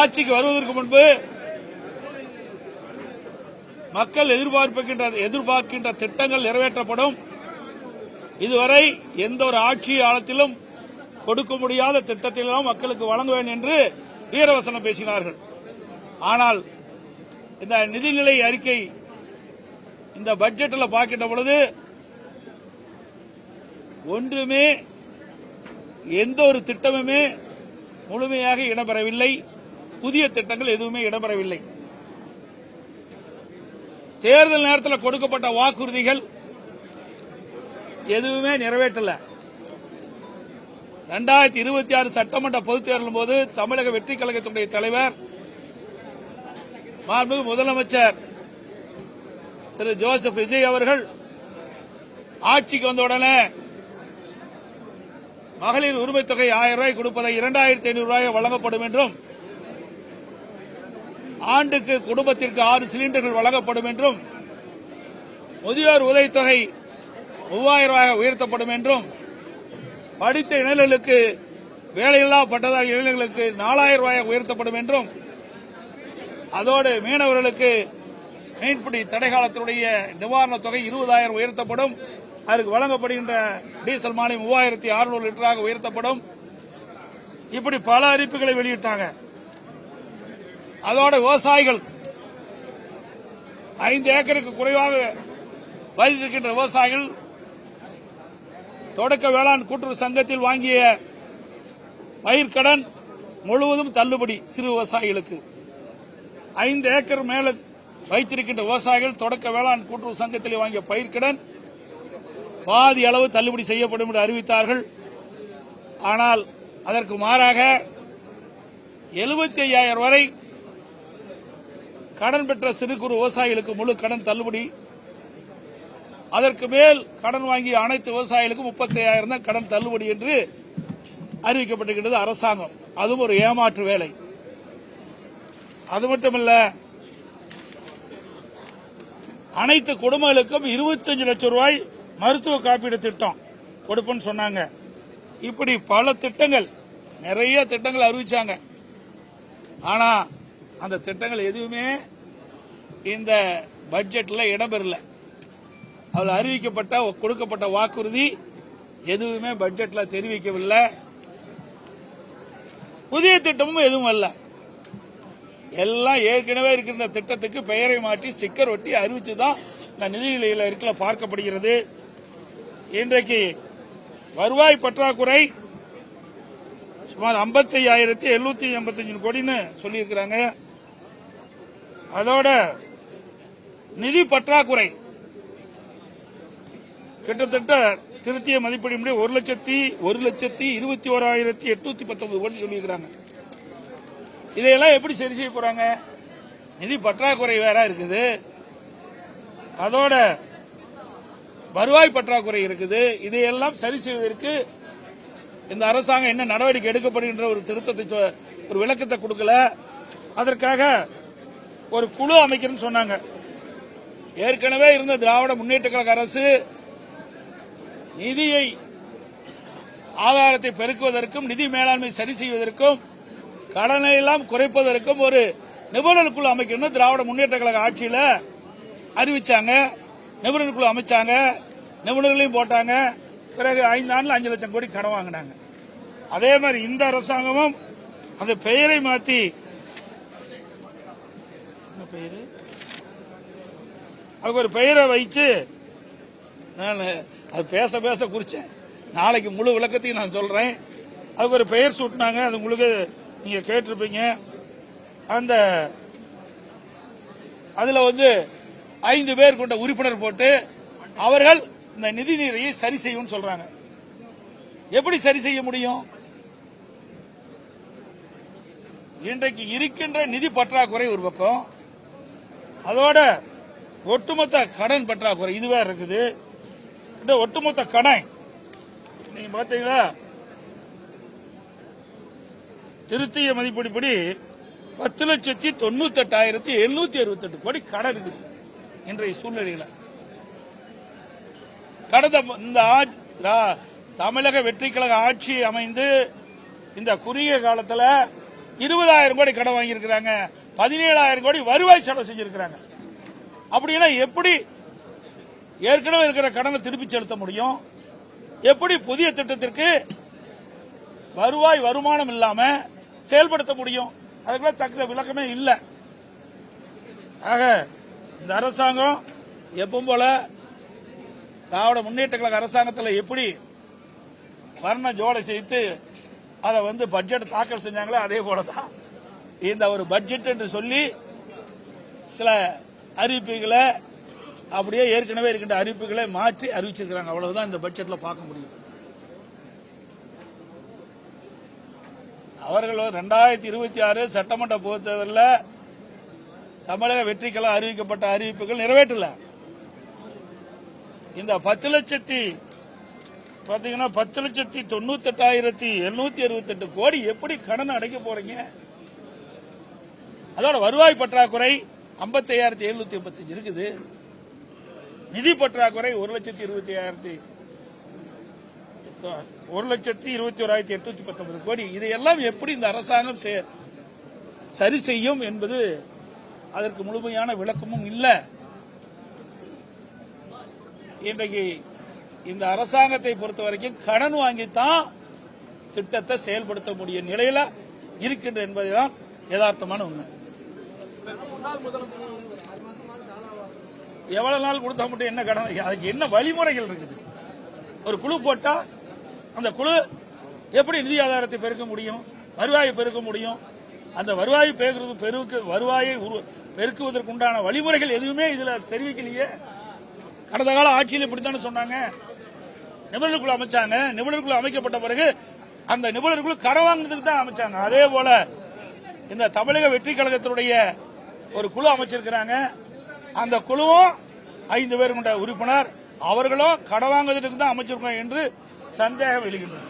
ஆட்சிக்கு வருவதற்கு முன்பு மக்கள் எதிர்பார்க்கின்ற திட்டங்கள் நிறைவேற்றப்படும். இதுவரை எந்த ஒரு ஆட்சி காலத்திலும் கொடுக்க முடியாத திட்டத்திலெல்லாம் மக்களுக்கு வழங்குவேன் என்று வீரவசனம் பேசினார்கள். ஆனால் இந்த நிதிநிலை அறிக்கை இந்த பட்ஜெட்டில் பார்க்கின்ற பொழுது ஒன்றுமே எந்த ஒரு திட்டமுமே முழுமையாக இடம்பெறவில்லை. புதிய திட்டங்கள் எதுவுமே இடம்பெறவில்லை. தேர்தல் நேரத்தில் கொடுக்கப்பட்ட வாக்குறுதிகள் எதுவுமே நிறைவேற்றல. 2026 சட்டமன்ற பொதுத் தேர்தலின் போது தமிழக வெற்றி கழகத்தினுடைய தலைவர் மாண்புமிகு முதலமைச்சர் திரு ஜோசப் விஜய் அவர்கள் ஆட்சிக்கு வந்தவுடனே மகளிர் உரிமை தொகை 1000 ரூபாய் கொடுப்பதை 2500 ரூபாய் வழங்கப்படும் என்றும் ஆண்டுக்கு குடும்பத்திற்கு 6 சிலிண்டர்கள் வழங்கப்படும் என்றும் முதியோர் உதவித்தொகை 3000 ரூபாய் உயர்த்தப்படும் என்றும் படித்த இளைஞர்களுக்கு வேலையில்லா பட்டதாரி இளைஞர்களுக்கு 4000 ரூபாய் உயர்த்தப்படும் என்றும் அதோடு மீனவர்களுக்கு மீன்பிடி தடைக்காலத்தினுடைய நிவாரணத் தொகை 20,000 உயர்த்தப்படும். அதற்கு வழங்கப்படுகின்ற டீசல் மானியம் 3600 லிட்டராக உயர்த்தப்படும். இப்படி பல அறிவிப்புகளை வெளியிட்டாங்க. அதோட விவசாயிகள் 5 ஏக்கருக்கு குறைவாக வைத்திருக்கின்ற விவசாயிகள் தொடக்க வேளாண் கூட்டுறவு சங்கத்தில் வாங்கிய பயிர்க்கடன் முழுவதும் தள்ளுபடி. சிறு விவசாயிகளுக்கு 5 ஏக்கர் மேல வைத்திருக்கின்ற விவசாயிகள் தொடக்க வேளாண் கூட்டுறவு சங்கத்தில் வாங்கிய பயிர்க்கடன் பாதி அளவு தள்ளுபடி செய்யப்படும் என்று அறிவித்தார்கள். ஆனால் அதற்கு மாறாக 75,000 வரை கடன் பெற்ற சிறு குறு விவசாயிகளுக்கு முழு கடன் தள்ளுபடி. அதற்கு மேல் கடன் வாங்கிய அனைத்து விவசாயிகளுக்கும் 35,000 தான் கடன் தள்ளுபடி என்று அறிவிக்கப்பட்டிருக்கிறது அரசாங்கம். அதுவும் ஒரு ஏமாற்று வேலை. அது மட்டுமல்ல, அனைத்து குடும்பங்களுக்கும் 25 லட்சம் ரூபாய் மருத்துவ காப்பீடு திட்டம் கொடுப்பேன்னு சொன்னாங்க. இப்படி பல திட்டங்கள், நிறைய திட்டங்கள் அறிவிச்சாங்க. ஆனா அந்த திட்டங்கள் எதுவுமே இந்த பட்ஜெட்ல இடம்பெறல. அதில் அறிவிக்கப்பட்ட கொடுக்கப்பட்ட வாக்குறுதி எதுவுமே பட்ஜெட்ல தெரிவிக்கவில்லை. புதிய திட்டமும் எதுவும் அல்ல. எல்லாம் ஏற்கனவே இருக்கின்ற திட்டத்துக்கு பெயரை மாற்றி ஸ்டிக்கர் ஒட்டி அறிவிச்சுதான் இந்த நிதிநிலையில் இருக்கல பார்க்கப்படுகிறது. இன்றைக்கு வருவாய் பற்றாக்குறை சுமார் 55,785 கோடின்னு சொல்லியிருக்கிறாங்க. அதோட நிதி பற்றாக்குறை கிட்டத்தட்ட திருத்திய மதிப்பீடு 1,21,819 கோடி சொல்லியிருக்கிறாங்க. இதையெல்லாம் எப்படி சரி செய்ய போறாங்க? நிதி பற்றாக்குறை வேற இருக்குது, அதோட வருவாய் பற்றாக்குறை இருக்குது. இதையெல்லாம் சரி செய்வதற்கு இந்த அரசாங்கம் என்ன நடவடிக்கை எடுக்கப்படுகின்ற ஒரு திருத்தத்தை, ஒரு விளக்கத்தை கொடுக்கல. அதற்காக ஒரு குழு அமைக்கிறேன்னு சொன்னாங்க. ஏற்கனவே இருந்த திராவிட முன்னேற்ற கழக அரசு நிதியை ஆதாரத்தை பெருக்குவதற்கும் நிதி மேலாண்மை சரி செய்வதற்கும் கடனை எல்லாம் குறைப்பதற்கும் ஒரு நிபுணர் குழு அமைக்கணும் திராவிட முன்னேற்ற கழக ஆட்சியில் அறிவிச்சாங்க. நிபுணர் குழு அமைச்சாங்க, நிபுணர்களையும் போட்டாங்க. பிறகு 5 ஆண்டுல 5 லட்சம் கோடி கடன் வாங்கினாங்க. அதே மாதிரி இந்த அரசாங்கமும் அந்த பெயரை மாற்றி, அதுக்கு ஒரு பெயரை வைச்சு, நான் அது பேச பேச குறிச்சேன், நாளைக்கு முழு விளக்கத்தையும் நான் சொல்றேன். அதுக்கு ஒரு பெயர் சூட்டினாங்க. அது உங்களுக்கு நீங்க கேட்டிருப்பீங்க. அந்த அதுல 5 பேர் கொண்ட உறுப்பினர் போட்டு அவர்கள் இந்த நிதி நீரையை சரி செய்யும் சொல்றாங்க. எப்படி சரி செய்ய முடியும்? இன்றைக்கு இருக்கின்ற நிதி பற்றாக்குறை ஒரு பக்கம், அதோட ஒட்டுமொத்த கடன் பற்றாக்குறை இதுவே இருக்குது. இந்த ஒட்டுமொத்த கடன் நீங்க பாத்தீங்களா, திருத்திய மதிப்பீடுபடி 10,98,768 கோடி கடன் இருக்குது இன்றைய சூழ்நிலையில். கடந்த இந்த தமிழக வெற்றி கழக ஆட்சி அமைந்து இந்த குறுகிய காலத்தில் 20,000 கோடி கடன் வாங்கியிருக்கிறாங்க, 17,000 கோடி வருவாய் செலவு செஞ்சிருக்கிறாங்க. அப்படின்னா எப்படி ஏற்கனவே இருக்கிற கடனை திருப்பி செலுத்த முடியும்? எப்படி புதிய திட்டத்திற்கு வருமானம் இல்லாம செயல்படுத்த முடியும்? அதுக்கெல்லாம் தக்க விளக்கமே இல்லை. ஆக இந்த அரசாங்கம் எப்பவும் போல திராவிட முன்னேற்ற கழக அரசாங்கத்தில் எப்படி வர்ண ஜோடை செய்து அதை பட்ஜெட் தாக்கல் செஞ்சாங்களோ அதே போலதான் இந்த ஒரு பட்ஜெட் என்று சொல்லி சில அறிவிப்புகளை அப்படியே ஏற்கனவே இருக்கின்ற அறிவிப்புகளை மாற்றி அறிவிச்சிருக்கிறாங்க. அவ்வளவுதான் இந்த பட்ஜெட்ல பார்க்க முடியும். அவர்கள் 2026 சட்டமன்ற பொதுத் தேர்தலில் தமிழக வெற்றிக்கெல்லாம் அறிவிக்கப்பட்ட அறிவிப்புகள் நிறைவேற்றல. இந்த 10,98,768 கோடி எப்படி கடன் அடைக்க போறீங்க? அதோட வருவாய் பற்றாக்குறை 55,785 இருக்குது. நிதி பற்றாக்குறை 1,21,819 கோடி. இதையெல்லாம் எப்படி இந்த அரசாங்கம் சரி செய்யும் என்பது அதற்கு முழுமையான விளக்கமும் இல்லை. இன்றைக்கு இந்த அரசாங்கத்தை பொறுத்த வரைக்கும் கடன் வாங்கித்தான் திட்டத்தை செயல்படுத்த முடிய நிலையில இருக்கின்ற என்பதுதான் யதார்த்தமான உண்மை. எவ்வளவு நாள் கொடுத்தா மட்டும் என்ன கடன்? அதுக்கு என்ன வழிமுறைகள் இருக்குது? ஒரு குழு போட்டா அந்த குழு எப்படி நிதி ஆதாரத்தை பெருக்க முடியும், வருவாயை பெருக்க முடியும்? அந்த வருவாயை பெருக்குவதற்குண்டான வழிமுறைகள் எதுவுமே இதுல தெரிவிக்கலையே. கடந்த கால ஆட்சியில் இப்படித்தானே சொன்னாங்க. நிபுணர் குழு அமைச்சாங்க. நிபுணர் குழு அமைக்கப்பட்ட பிறகு அந்த நிபுணர் குழு கடன் வாங்குறதுக்கு தான் அமைச்சாங்க. அதே போல இந்த தமிழக வெற்றி கழகத்தினுடைய ஒரு குழு அமைச்சிருக்கிறாங்க. அந்த குழுவும் 5 பேர் கொண்ட உறுப்பினர், அவர்களும் கடன் வாங்குவதற்கு தான் அமைச்சிருக்கோம் என்று சந்தேகம் எழுகின்றது.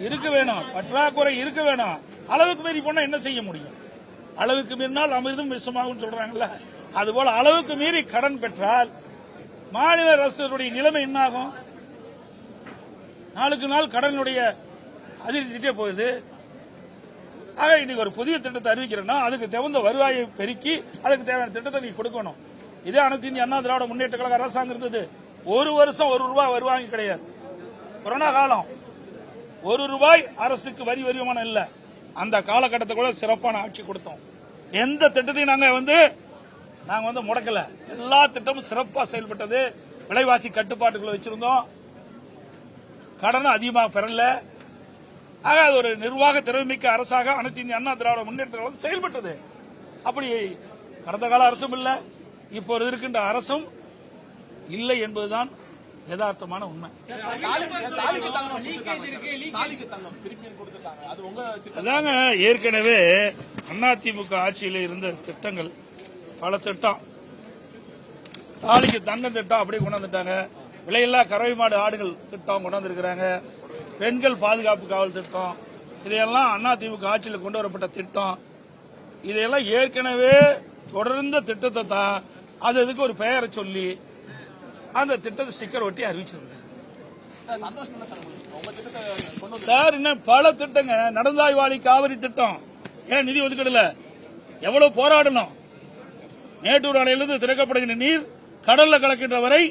இருக்க வேணும், பற்றாக்குறை இருக்க வேணும். அளவுக்கு மீறி போனா என்ன செய்ய முடியும்? அளவுக்கு மீறினால் அமிர்தம் விஷமாகும் சொல்றாங்கல்ல, அதுபோல அளவுக்கு மீறி கடன் பெற்றால் மாநில அரசுடைய நிலைமை என்ன ஆகும்? நாளுக்கு நாள் கடனுடைய அதிகரிச்சுட்டே போகுது. ஆக இன்னைக்கு ஒரு புதிய திட்டத்தை அறிவிக்கிறேன்னா அதுக்கு தகுந்த வருவாயை பெருக்கி அதுக்கு தேவையான திட்டத்தை நீங்க கொடுக்கணும். இதே அனைத்து இந்திய அண்ணா திராவிட முன்னேற்ற கழக அரசாங்கம் இருந்தது. ஒரு வருஷம் 1 ரூபாய் வருவாங்க கிடையாது. கொரோனா காலம் 1 ரூபாய் அரசுக்கு வரி வருமானம் இல்ல. அந்த காலகட்டத்தை கூட சிறப்பான ஆட்சி கொடுத்தோம். எந்த திட்டத்தையும் நாங்க முடக்கல. எல்லா திட்டமும் சிறப்பா செயல்பட்டது. விலைவாசி கட்டுப்பாட்டுக்குள்ள வச்சிருந்தோம். கடனும் அதிகமாக பெறல. ஆக அது ஒரு நிர்வாக திறமைமிக்க அரசாக அனைத்து இந்திய அண்ணா திராவிட முன்னேற்ற கழகம் செயல்பட்டது. அப்படி கடந்த கால அரசும் இல்ல, இப்போது இருக்கின்ற அரசும் இல்லை என்பதுதான் யதார்த்தமான உண்மை. அதாங்க ஏற்கனவே அதிமுக ஆட்சியில் இருந்த திட்டங்கள் பல திட்டம். தாலிக்கு தங்கம் திட்டம் அப்படியே கொண்டு வந்துட்டாங்க. விலையில்லா கறவை மாடு ஆடுகள் திட்டம் கொண்டு வந்திருக்கிறாங்க. பெண்கள் பாதுகாப்பு காவல் திட்டம், இதையெல்லாம் அதிமுக ஆட்சியில் கொண்டு வரப்பட்ட திட்டம். இதையெல்லாம் ஏற்கனவே தொடர்ந்த திட்டத்தை தான் அது இதுக்கு ஒரு பெயரை சொல்லி அந்த திட்டத்தை ஸ்டிக்கர் ஒட்டி அறிவிச்சிருக்காங்க. சார் இன்னும் பல திட்டங்க. நடந்தாய்வாளி காவிரி திட்டம் ஏன் நிதி ஒதுக்கீடுல எவ்வளவு போராடணும்? மேட்டூர் அணையிலிருந்து திறக்கப்படுகின்ற நீர் கடல்ல கலக்கின்ற வரை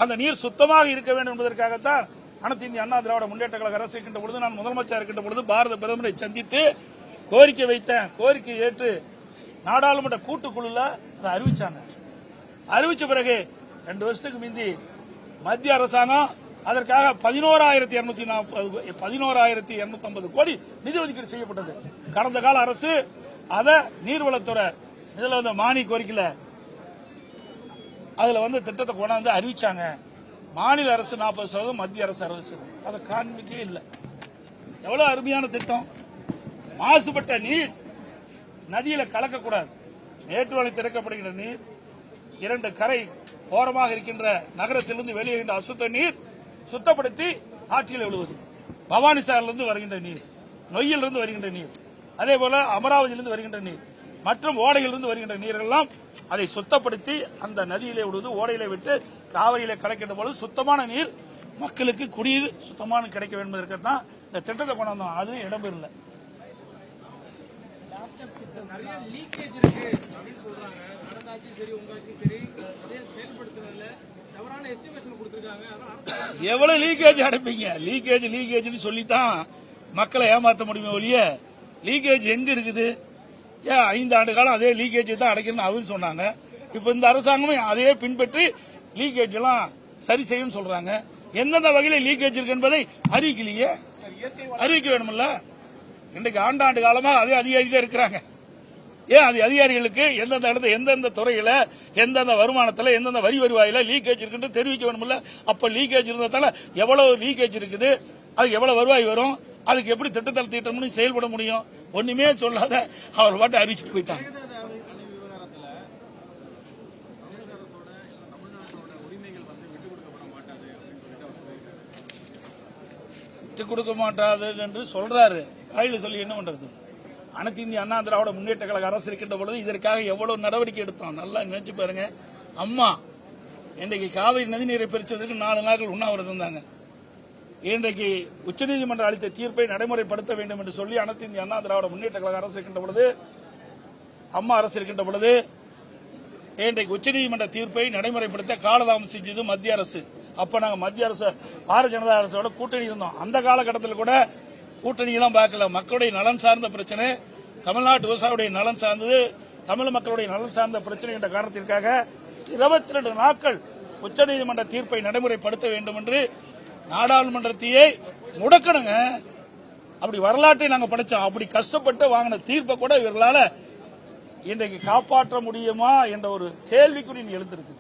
அந்த நீர் சுத்தமாக இருக்க வேண்டும் என்பதற்காகத்தான் அனைத்து இந்திய அண்ணா திராவிட முன்னேற்ற கழக அரசு இருக்கின்ற பொழுது, நான் முதலமைச்சர் இருக்கின்ற பொழுது பாரத பிரதமரை சந்தித்து கோரிக்கை வைத்தேன். கோரிக்கை ஏற்று நாடாளுமன்ற கூட்டுக்குழுல அதை அறிவிச்சாங்க. அறிவிச்ச பிறகு 2 வருஷத்துக்கு முந்தி மத்திய அரசாங்கம் அதற்காக 11,250 கோடி நிதி ஒதுக்கீடு செய்யப்பட்டது. கடந்த கால அரசு அதை நீர்வளத்துறை இதுல மானிய கோரிக்கையில அதுல திட்டத்தை கொண்டாந்து அறிவிச்சாங்க. மாநில அரசு 40%, மத்திய அரசு 60%. அதை காண்பிக்கவே இல்லை. எவ்வளவு அருமையான திட்டம். மாசுபட்ட நீர் நதியில கலக்கக்கூடாது. மேட்டூர் அணை திறக்கப்படுகின்ற நீர் 2 கரை ஓரமாக இருக்கின்ற நகரத்திலிருந்து வெளியேறுகின்ற அசுத்த நீர் சுத்தப்படுத்தி ஆற்றில் விழுவது. பவானிசாரிலிருந்து வருகின்ற நீர், நொய்யிலிருந்து வருகின்ற நீர், அதே போல அமராவதியிலிருந்து வருகின்ற நீர் மற்றும் ஓடையிலிருந்து வருகின்ற நீரெல்லாம் அதை சுத்தப்படுத்தி அந்த நதியிலே விடுவது, ஓடையிலே விட்டு காவிரியிலே கலக்கின்ற பொழுது சுத்தமான நீர் மக்களுக்கு குடிநீர் சுத்தமான கிடைக்க வேண்டும் என்பதற்குத்தான் இந்த திட்டத்தை கொண்டு வந்தோம். அது இடம்பெறல. நிறைய லீக்கேஜ் இருக்கு அப்படின்னு சொல்றாங்க. கடந்த ஆட்சியும் சரி உங்க ஆட்சியும் சரி நிறைய செயல்படுத்துறதுல தவறான எஸ்டிமேஷன் கொடுத்திருக்காங்க. அதான் எவ்வளவு லீக்கேஜ் அடைப்பீங்க? லீக்கேஜ்னு சொல்லித்தான் மக்களை ஏமாற்ற முடியுமே ஒழிய லீக்கேஜ் எங்க இருக்குது? ஏன் 5 ஆண்டு காலம் அதே லீக்கேஜ் தான் அடைக்கணும்னு அவர் சொன்னாங்க. இப்ப இந்த அரசாங்கமே அதையே பின்பற்றி லீக்கேஜ் எல்லாம் சரி செய்யும் சொல்றாங்க. எந்தெந்த வகையில லீக்கேஜ் இருக்கு என்பதை அறிவிக்கலையே. அறிவிக்க வேணும்ல. இன்றைக்கு ஆண்டாண்டு காலமா அதே அதிகாரி தான் இருக்கிறாங்க. ஏன் அது அதிகாரிகளுக்கு எந்தெந்த இடத்துல எந்தெந்த துறையில எந்தெந்த வருமானத்துல எந்தெந்த வரி வருவாயில லீக்கேஜ் இருக்குன்னு தெரிவிக்க வேணும்ல. அப்ப லீக்கேஜ் இருந்ததால எவ்வளவு லீக்கேஜ் இருக்குது, அதுக்கு எவ்வளவு வருவாய் வரும், அதுக்கு எப்படி திட்டத்தில் தீட்டம்னு செயல்பட முடியும்? ஒண்ணுமே சொல்லாத அவர் பாட்டு அறிவிச்சுட்டு போயிட்டாங்க. விட்டு கொடுக்க மாட்டாது என்று சொல்றாரு. வாயில சொல்லி என்ன பண்றது? அனைத்து இந்திய அண்ணா திராவிட முன்னேற்ற கழக அரசு இருக்கின்ற பொழுது இதற்காக எவ்வளவு நடவடிக்கை எடுத்தோம் நல்லா நினைச்சு பாருங்க. அம்மா இன்றைக்கு காவிரி நதிநீரை பிரிச்சதற்கு 4 நாட்கள் உண்ணாவிரதம் இருந்தாங்க. இன்றைக்கு உச்சநீதிமன்றம் அளித்த தீர்ப்பை நடைமுறைப்படுத்த வேண்டும் என்று சொல்லி அனைத்து இந்திய அண்ணா திராவிட முன்னேற்ற கழக அரசு இருக்கின்ற பொழுது, அம்மா அரசு இருக்கின்ற பொழுது இன்றைக்கு உச்சநீதிமன்ற தீர்ப்பை நடைமுறைப்படுத்த காலதாமதம் செஞ்சது மத்திய அரசு. அப்ப நாங்க மத்திய அரசு பாரதிய ஜனதா அரசோட கூட்டணி இருந்தோம். அந்த காலகட்டத்தில் கூட கூட்டணி எல்லாம் பார்க்கல. மக்களுடைய நலன் சார்ந்த பிரச்சனை, தமிழ்நாட்டு விவசாயிகளுடைய நலன் சார்ந்தது, தமிழ் மக்களுடைய நலன் சார்ந்த பிரச்சனை என்ற காரணத்திற்காக 22 நாட்கள் உச்சநீதிமன்ற தீர்ப்பை நடைமுறைப்படுத்த வேண்டும் என்று நாடாளுமன்றத்தையே முடக்கணுங்க. அப்படி வரலாற்றை நாங்க படிச்சோம். அப்படி கஷ்டப்பட்டு வாங்கின தீர்ப்பை கூட இவர்களால இன்றைக்கு காப்பாற்ற முடியுமா என்ற ஒரு கேள்விக்குறி எழுந்திருக்கு.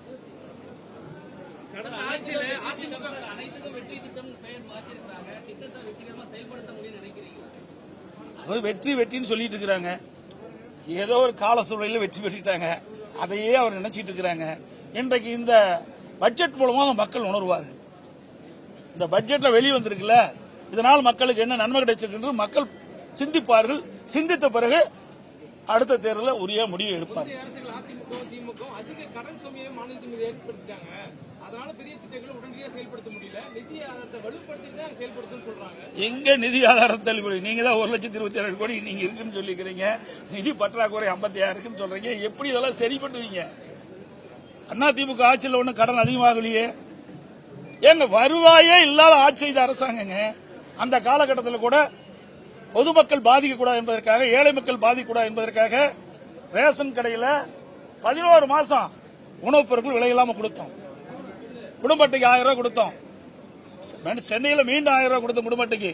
அவர் வெற்றின்னு சொல்லிட்டு இருக்கிறாங்க. ஏதோ ஒரு கால சூழலில் வெற்றி பெற்றுட்டாங்க. அதையே அவர் நினைச்சிட்டு இருக்கிறாங்க. இன்றைக்கு இந்த பட்ஜெட் மூலமாக மக்கள் உணர்வார்கள். இந்த பட்ஜெட்ல வெளியே வந்திருக்குல்ல, இதனால் மக்களுக்கு என்ன நன்மை கிடைச்சிருக்கு மக்கள் சிந்திப்பார்கள். சிந்தித்த பிறகு அடுத்த தேர்தலில் உரிய முடிவு எடுப்பார்கள். எங்க நிதி ஆதாரத்தை நீங்க தான் 1,27,000 கோடி நீங்க இருக்குன்னு சொல்லிக்கிறீங்க. நிதி பற்றாக்குறை 56 இருக்குன்னு சொல்றீங்க. எப்படி இதெல்லாம் சரி பண்ணுவீங்க? அதிமுக ஆட்சியில் ஒன்னும் கடன் அதிகமாகலையே. எங்க வருவாயே இல்லாத ஆட்சி செய்த அரசாங்கங்க. அந்த காலகட்டத்தில் கூட பொதுமக்கள் பாதிக்கக்கூடாது என்பதற்காக, ஏழை மக்கள் பாதிக்கக்கூடாது என்பதற்காக ரேஷன் கடையில் 11 மாசம் உணவுப் பொருட்கள் விலை இல்லாம கொடுத்தோம். குடும்ப அட்டைக்கு 1000 ரூபாய் கொடுத்தோம். சென்னையில் மீண்டும் 1000 ரூபாய் கொடுத்தோம் குடும்ப அட்டைக்கு.